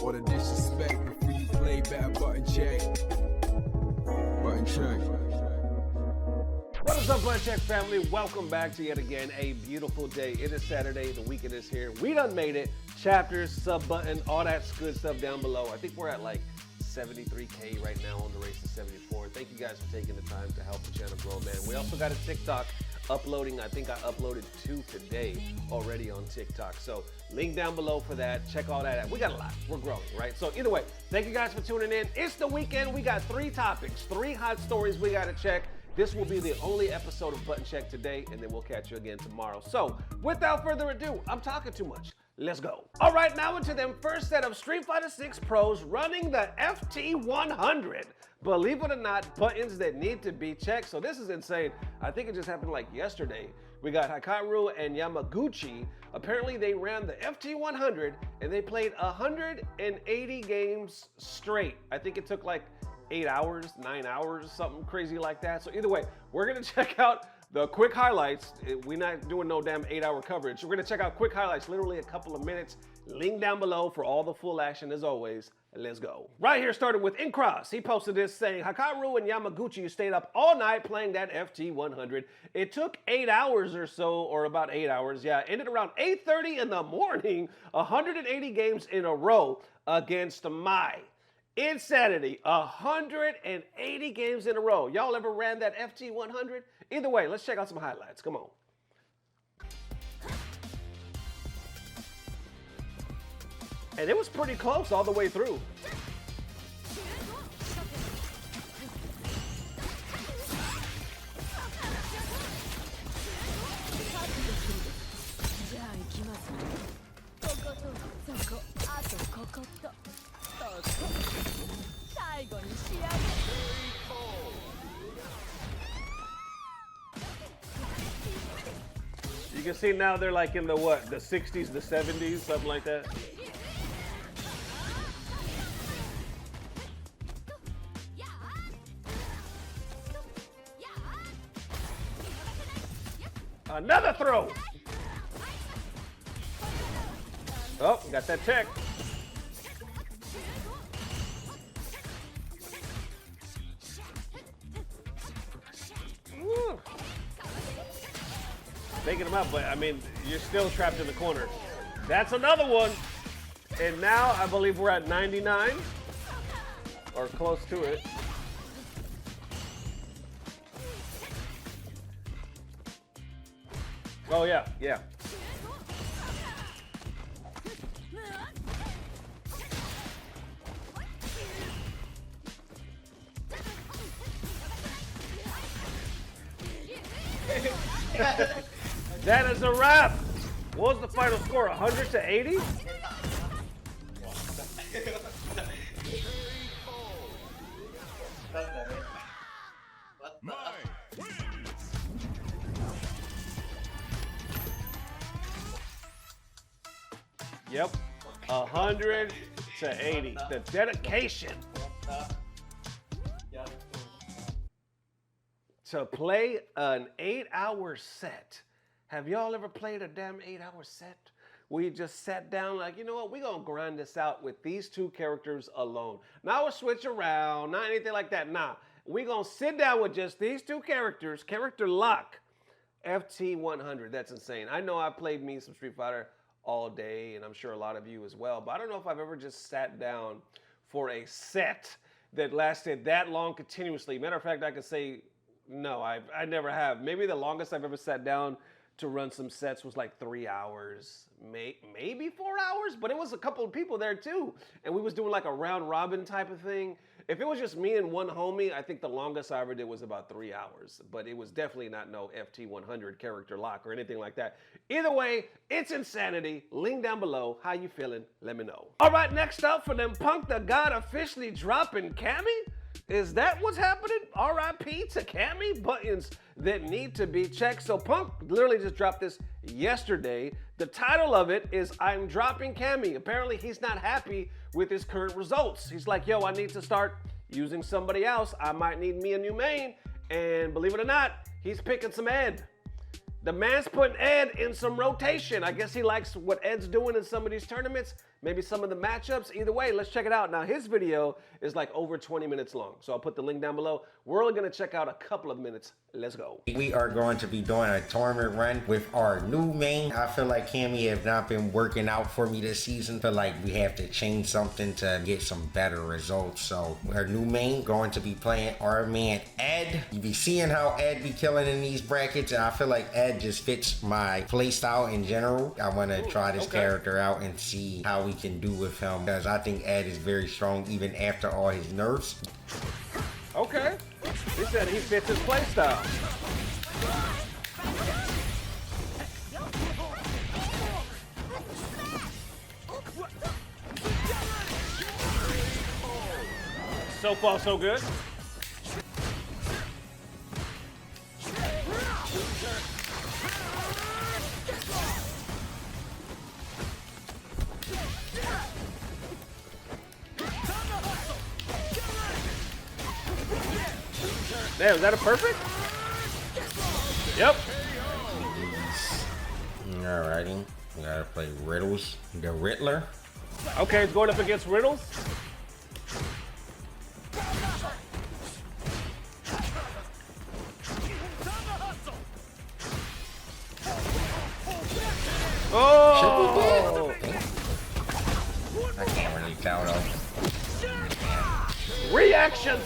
All the disrespect before you play, better button check. Button check. What is up, Button Check family? Welcome back to yet again a beautiful day. It is Saturday, the weekend is here. We done made it. Chapters, sub button, all that good stuff down below. I think we're at like 73K right now on the race to 74. Thank you guys for taking the time to help the channel grow, man. We also got a TikTok uploading. I think I uploaded 2 today already on TikTok. So link down below for that. Check all that out. We got a lot. We're growing, right? So either way, thank you guys for tuning in. It's the weekend. We got 3 topics, 3 hot stories we got to check. This will be the only episode of Button Check today, and then we'll catch you again tomorrow. So without further ado, I'm talking too much. Let's go. All right, now into them first set of Street Fighter 6 Pros running the FT100. Believe it or not, buttons that need to be checked. So this is insane. I think it just happened like yesterday. We got Hikaru and Yamaguchi. Apparently they ran the FT100 and they played 180 games straight. I think it took like 8 hours, 9 hours, something crazy like that. So either way, we're gonna check out the quick highlights. We're not doing no damn 8-hour coverage. We're gonna check out quick highlights, literally a couple of minutes. Link down below for all the full action as always. Let's go. Right here started with Incross. He posted this saying, Hikaru and Yamaguchi stayed up all night playing that FT100. It took 8 hours or so, or about 8 hours. Yeah, ended around 8:30 in the morning. 180 games in a row against Mai. Insanity, 180 games in a row. Y'all ever ran that FT100? Either way, let's check out some highlights. Come on. And it was pretty close all the way through. You can see now they're like in the what? The 60s, the 70s, something like that. Another throw. Oh, got that tech. Woo. Taking him up, but I mean, you're still trapped in the corner. That's another one. And now I believe we're at 99 or close to it. Oh yeah, yeah. That is a wrap. What was the final score? 100 to 80? Yep, 100 to 80. The dedication to play an 8-hour set. Have y'all ever played a damn 8-hour set? We just sat down like, you know what, we're gonna grind this out with these 2 characters alone. Not we'll switch around, not anything like that, nah. We're gonna sit down with just these 2 characters, character lock, FT100, that's insane. I know I played me some Street Fighter all day, and I'm sure a lot of you as well, but I don't know if I've ever just sat down for a set that lasted that long continuously. Matter of fact, I could say, no, I never have. Maybe the longest I've ever sat down to run some sets was like 3 hours, maybe 4 hours, but it was a couple of people there too. And we was doing like a round robin type of thing. If it was just me and one homie, I think the longest I ever did was about 3 hours, but it was definitely not no FT100 character lock or anything like that. Either way, it's insanity. Link down below. How you feeling? Let me know. All right, next up for them Punkdagod officially dropping Cammy. Is that what's happening? RIP to Cammy? Buttons that need to be checked. So Punk literally just dropped this yesterday. The title of it is I'm dropping Cammy. Apparently he's not happy with his current results. He's like, yo, I need to start using somebody else. I might need me a new main. And believe it or not, he's picking some Ed. The man's putting Ed in some rotation. I guess he likes what Ed's doing in some of these tournaments. maybe some of the matchups. Either way, let's check it out. Now, his video is like over 20 minutes long, so I'll put the link down below. We're only gonna check out a couple of minutes. Let's go. We are going to be doing a tournament run with our new main. I feel like Cammy has not been working out for me this season. I feel like we have to change something to get some better results. So our new main going to be playing our man Ed. You be seeing how Ed be killing in these brackets, and I feel like Ed just fits my playstyle in general. I want to try this character out and see how we can do with him, because I think Ed is very strong even after all his nerfs. Okay. He said he fits his playstyle. So far, so good. Damn, is that a perfect? Yep. Alrighty, we gotta play Riddles, the Riddler. Okay, it's going up against Riddles. Oh! I can't really tell though. Reaction!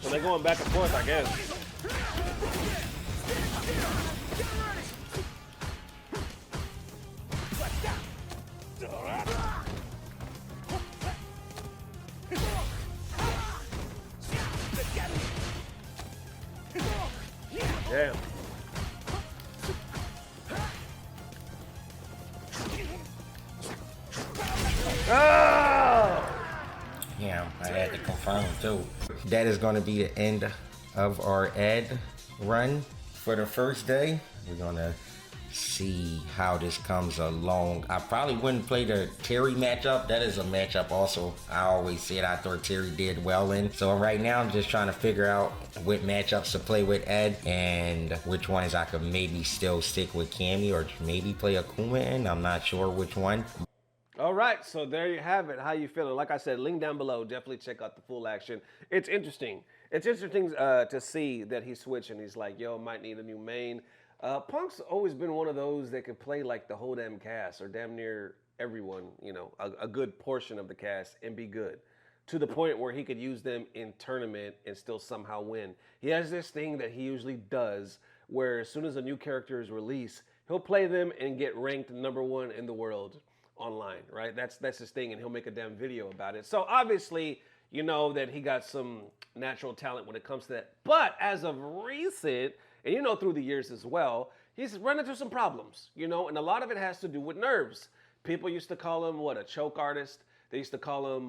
So they're going back and forth, I guess. Damn. Oh! Yeah, I had to confirm too. That is going to be the end of our Ed run for the first day. We're going to see how this comes along. I probably wouldn't play the Terry matchup. That is a matchup also I always said I thought Terry did well in. So right now I'm just trying to figure out what matchups to play with Ed and which ones I could maybe still stick with Cammy or maybe play Akuma in. I'm not sure which one. All right, so there you have it. How you feeling? Like I said, link down below. Definitely check out the full action. It's interesting. It's interesting to see that he's switching. He's like, yo, might need a new main. Punk's always been one of those that could play like the whole damn cast or damn near everyone, you know, a good portion of the cast and be good to the point where he could use them in tournament and still somehow win. He has this thing that he usually does where as soon as a new character is released, he'll play them and get ranked #1 in the world online, right? That's his thing, and he'll make a damn video about it. So obviously, you know that he got some natural talent when it comes to that. But as of recent, and you know through the years as well, he's run into some problems, you know, and a lot of it has to do with nerves. People used to call him, what, a choke artist? They used to call him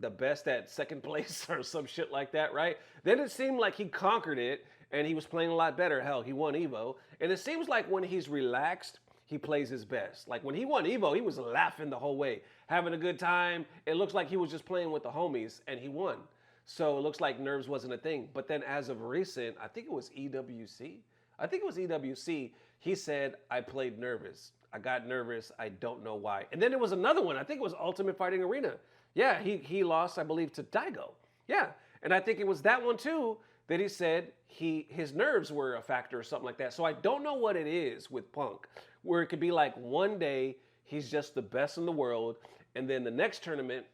the best at second place or some shit like that, right? Then it seemed like he conquered it, and he was playing a lot better. Hell, he won EVO. And it seems like when he's relaxed, he plays his best. Like when he won EVO, he was laughing the whole way, having a good time. It looks like he was just playing with the homies, and he won. So it looks like nerves wasn't a thing. But then as of recent, I think it was EWC. I think it was EWC. He said, I played nervous. I got nervous. I don't know why. And then there was another one. I think it was Ultimate Fighting Arena. Yeah, he lost, I believe, to Daigo. Yeah, and I think it was that one too that he said his nerves were a factor or something like that. So I don't know what it is with Punk, where it could be like one day he's just the best in the world, and then the next tournament,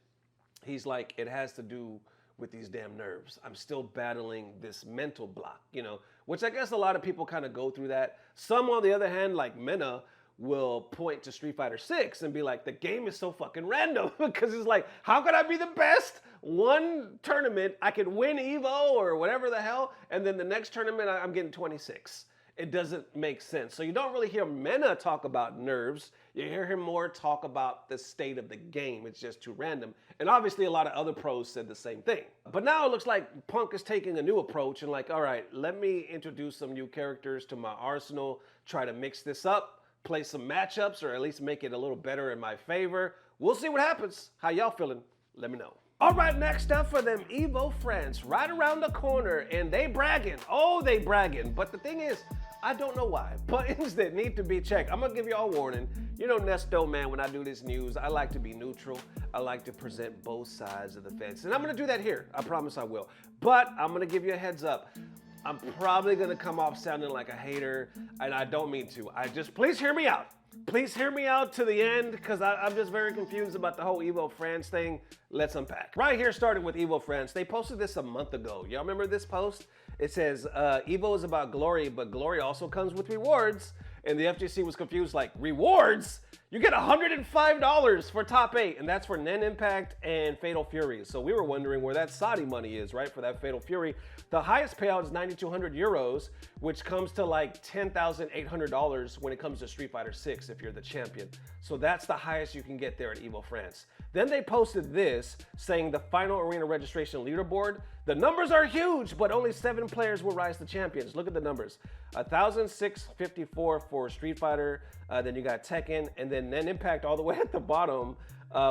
he's like, it has to do with these damn nerves. I'm still battling this mental block, you know, which I guess a lot of people kind of go through that. Some, on the other hand, like Mena, will point to Street Fighter 6 and be like, the game is so fucking random, because it's like, how could I be the best? One tournament, I could win EVO or whatever the hell, and then the next tournament, I'm getting 26. It doesn't make sense. So you don't really hear Mena talk about nerves. You hear him more talk about the state of the game. It's just too random. And obviously a lot of other pros said the same thing. But now it looks like Punk is taking a new approach and like, all right, let me introduce some new characters to my arsenal, try to mix this up, play some matchups, or at least make it a little better in my favor. We'll see what happens. How y'all feeling? Let me know. All right, next up for them, EVO France, right around the corner, and they bragging. Oh, they bragging. But the thing is, I don't know why. Buttons that need to be checked. I'm gonna give y'all a warning. You know, Nesto, man, when I do this news, I like to be neutral. I like to present both sides of the fence. And I'm gonna do that here. I promise I will. But I'm gonna give you a heads up. I'm probably gonna come off sounding like a hater, and I don't mean to. Please hear me out. Please hear me out to the end, because I'm just very confused about the whole EVO France thing. Let's unpack. Right here, starting with EVO France. They posted this a month ago. Y'all remember this post? It says, EVO is about glory, but glory also comes with rewards. And the FGC was confused, like, rewards? You get $105 for top 8, and that's for Nen Impact and Fatal Fury. So we were wondering where that Saudi money is, right, for that Fatal Fury. The highest payout is 9,200 euros, which comes to like $10,800 when it comes to Street Fighter 6 if you're the champion. So that's the highest you can get there at EVO France. Then they posted this saying the final arena registration leaderboard. The numbers are huge, but only 7 players will rise to champions. Look at the numbers. 1,654 for Street Fighter, then you got Tekken, and then Nen Impact all the way at the bottom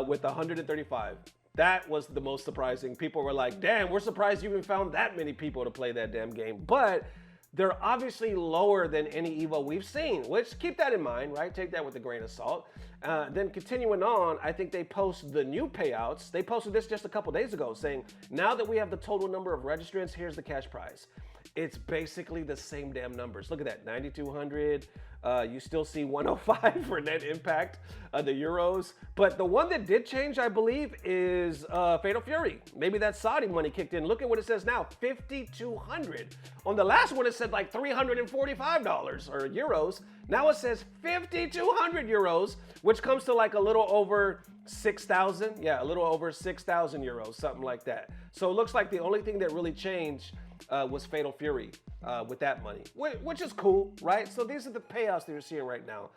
with 135. That was the most surprising. People were like, damn, we're surprised you even found that many people to play that damn game. But they're obviously lower than any EVO we've seen, which keep that in mind, right? Take that with a grain of salt. Then continuing on, I think they post the new payouts. They posted this just a couple days ago saying, now that we have the total number of registrants, here's the cash prize. It's basically the same damn numbers. Look at that, 9,200. You still see 105 for Net Impact, the Euros. But the one that did change, I believe, is Fatal Fury. Maybe that Saudi money kicked in. Look at what it says now, 5,200. On the last one, it said like $345 or euros. Now it says 5,200 euros, which comes to like a little over 6,000. Yeah, a little over 6,000 euros, something like that. So it looks like the only thing that really changed was Fatal Fury with that money, which is cool, right? So these are the payouts that you're seeing right now.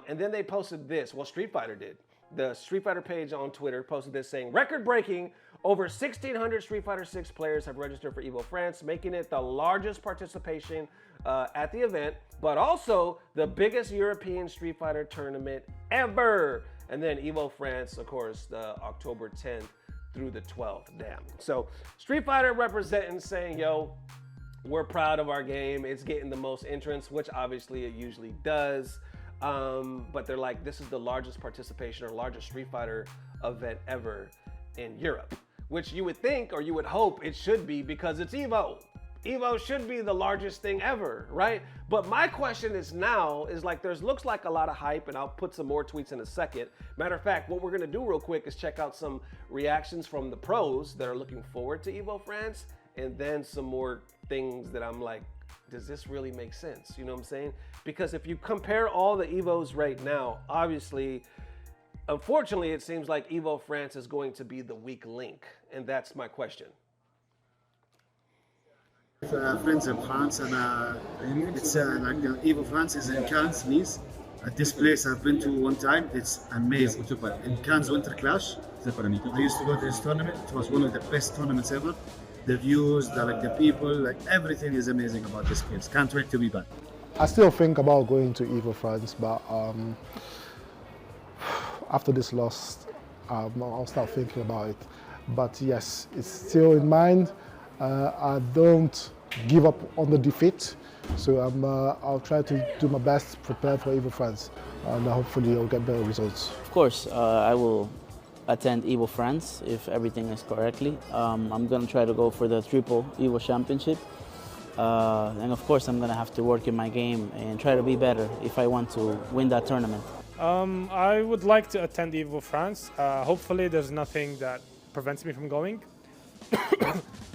And then they posted this. Well, Street Fighter did. The Street Fighter page on Twitter posted this saying, record-breaking, over 1,600 Street Fighter 6 players have registered for EVO France, making it the largest participation at the event, but also the biggest European Street Fighter tournament ever. And then EVO France, of course, the October 10th through the 12th. Damn. So Street Fighter representing, saying, yo, we're proud of our game. It's getting the most entrants, which obviously it usually does. But they're like, this is the largest participation or largest Street Fighter event ever in Europe, which you would think or you would hope it should be because it's EVO. EVO should be the largest thing ever, right? But my question is now is like, looks like a lot of hype, and I'll put some more tweets in a second. Matter of fact, what we're gonna do real quick is check out some reactions from the pros that are looking forward to EVO France, and then some more things that I'm like, does this really make sense? You know what I'm saying? Because if you compare all the EVOs right now, obviously, unfortunately, it seems like EVO France is going to be the weak link, and that's my question. Friends in France, and it's like EVO France is in Cannes, Nice. At this place I've been to one time. It's amazing. In Cannes Winter Clash, I used to go to this tournament. It was one of the best tournaments ever. The views, the people, like everything is amazing about this place. Can't wait to be back. I still think about going to EVO France, but after this loss, I'll start thinking about it. But yes, it's still in mind. I don't give up on the defeat, so I'll try to do my best to prepare for EVO France, and hopefully I'll get better results. Of course, I will attend EVO France if everything is correctly. I'm going to try to go for the triple EVO championship. And of course, I'm going to have to work in my game and try to be better if I want to win that tournament. I would like to attend EVO France. Hopefully there's nothing that prevents me from going.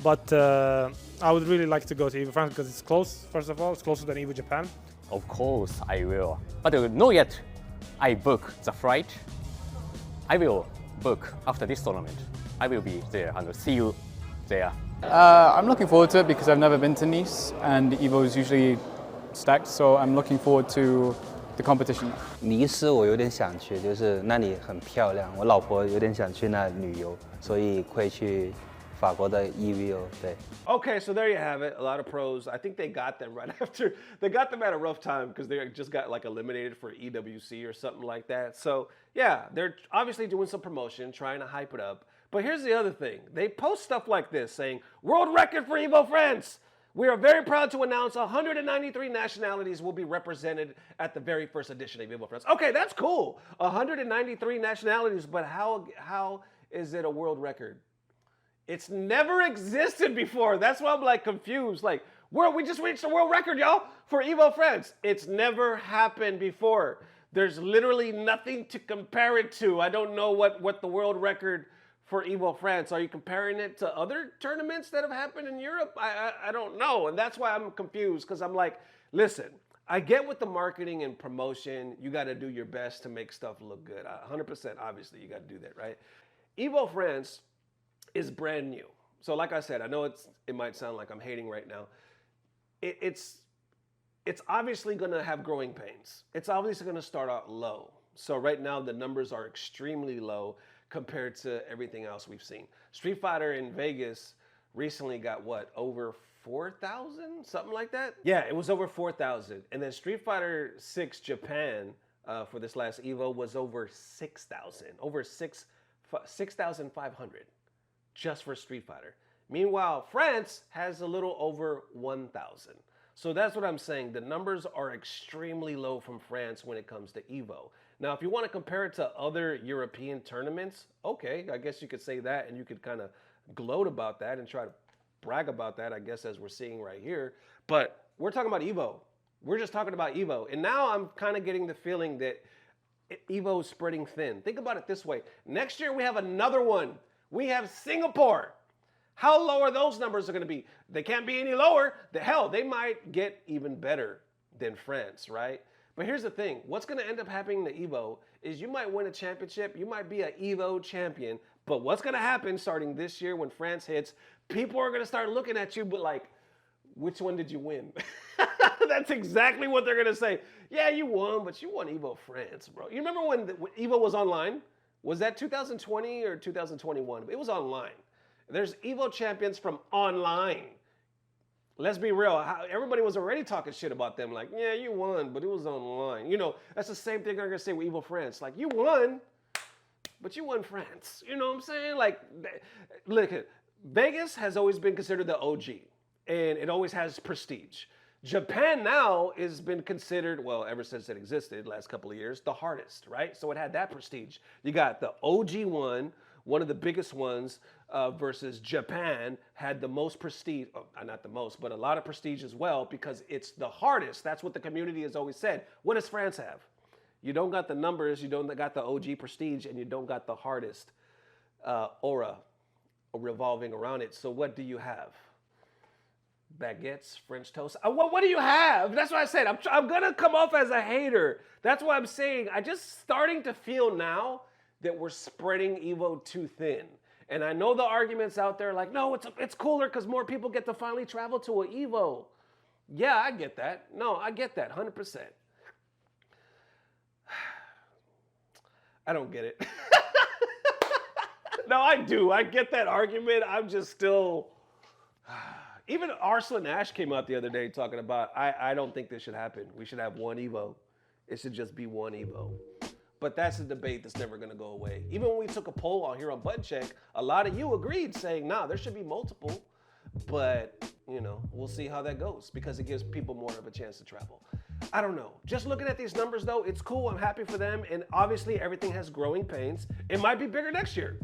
But I would really like to go to EVO France because it's close, first of all. It's closer than EVO Japan. Of course I will. But not yet. I book the flight. I will book after this tournament. I will be there and see you there. I'm looking forward to it because I've never been to Nice and EVO is usually stacked, so I'm looking forward to the competition. 尼斯我有点想去，就是那里很漂亮，我老婆有点想去那旅游，所以会去法国的 EVO。对。Okay, so there you have it. A lot of pros. I think they got them right after. They got them at a rough time because they just got like eliminated for EWC or something like that. So yeah, they're obviously doing some promotion, trying to hype it up. But here's the other thing. They post stuff like this saying, world record for EVO France. We are very proud to announce 193 nationalities will be represented at the very first edition of EVO France. Okay, that's cool. 193 nationalities, but how is it a world record? It's never existed before. That's why I'm like confused. Like, we just reached a world record, y'all, for EVO France. It's never happened before. There's literally nothing to compare it to. I don't know what the world record for EVO France. Are you comparing it to other tournaments that have happened in Europe? I don't know. And that's why I'm confused, because I'm like, listen, I get with the marketing and promotion, you got to do your best to make stuff look good. 100%, obviously, you got to do that, right? EVO France is brand new. So like I said, I know it might sound like I'm hating right now. It's obviously going to have growing pains. It's obviously going to start out low. So right now, the numbers are extremely low compared to everything else we've seen. Street Fighter in Vegas recently got what, over 4,000? Something like that? Yeah, it was over 4,000. And then Street Fighter 6 Japan for this last EVO was over 6,000. Over 6,500 just for Street Fighter. Meanwhile, France has a little over 1,000. So that's what I'm saying. The numbers are extremely low from France when it comes to EVO. Now, if you want to compare it to other European tournaments, okay, I guess you could say that, and you could kind of gloat about that and try to brag about that, I guess, as we're seeing right here. But we're talking about EVO. We're just talking about EVO. And now I'm kind of getting the feeling that EVO is spreading thin. Think about it this way. Next year, we have another one. We have Singapore. How low are those numbers going to be? They can't be any lower. Hell, they might get even better than France, right? But here's the thing. What's going to end up happening to EVO is you might win a championship. You might be an EVO champion. But what's going to happen starting this year when France hits, people are going to start looking at you, but like, which one did you win? That's exactly what they're going to say. Yeah, you won, but you won EVO France, bro. You remember when EVO was online? Was that 2020 or 2021? It was online. There's EVO champions from online. Let's be real. Everybody was already talking shit about them. Like, yeah, you won, but it was online. You know, that's the same thing I'm going to say with EVO France. Like, you won, but you won France. You know what I'm saying? Like, look, Vegas has always been considered the OG, and it always has prestige. Japan now has been considered, well, ever since it existed, last couple of years, the hardest, right? So it had that prestige. You got the OG one of the biggest ones, versus Japan had the most prestige, not the most, but a lot of prestige as well, because it's the hardest. That's what the community has always said. What does France have? You don't got the numbers, you don't got the OG prestige, and you don't got the hardest aura revolving around it. So what do you have? Baguettes, French toast. What do you have? That's what I said. I'm going to come off as a hater. That's what I'm saying. I just starting to feel now that we're spreading EVO too thin. And I know the arguments out there like, no, it's cooler because more people get to finally travel to an EVO. Yeah, I get that. No, I get that, 100%. I don't get it. No, I do. I get that argument. I'm just still... Even Arslan Ash came out the other day talking about, I don't think this should happen. We should have one EVO. It should just be one EVO. But that's a debate that's never going to go away. Even when we took a poll out here on Button Check, a lot of you agreed saying, nah, there should be multiple. But, you know, we'll see how that goes because it gives people more of a chance to travel. I don't know. Just looking at these numbers, though, it's cool. I'm happy for them. And obviously, everything has growing pains. It might be bigger next year.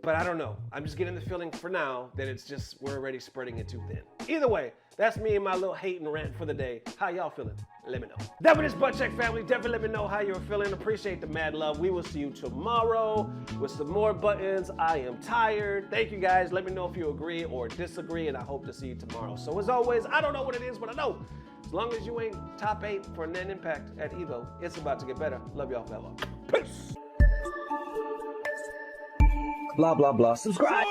But I don't know. I'm just getting the feeling for now that it's just we're already spreading it too thin. Either way, that's me and my little hate and rant for the day. How y'all feeling? Let me know. That was Butt Check family. Definitely let me know how you're feeling. Appreciate the mad love. We will see you tomorrow with some more buttons. I am tired. Thank you guys. Let me know if you agree or disagree, and I hope to see you tomorrow. So as always, I don't know what it is, but I know as long as you ain't top 8 for net impact at EVO, it's about to get better. Love y'all, fella. Peace. Blah, blah, blah. Subscribe.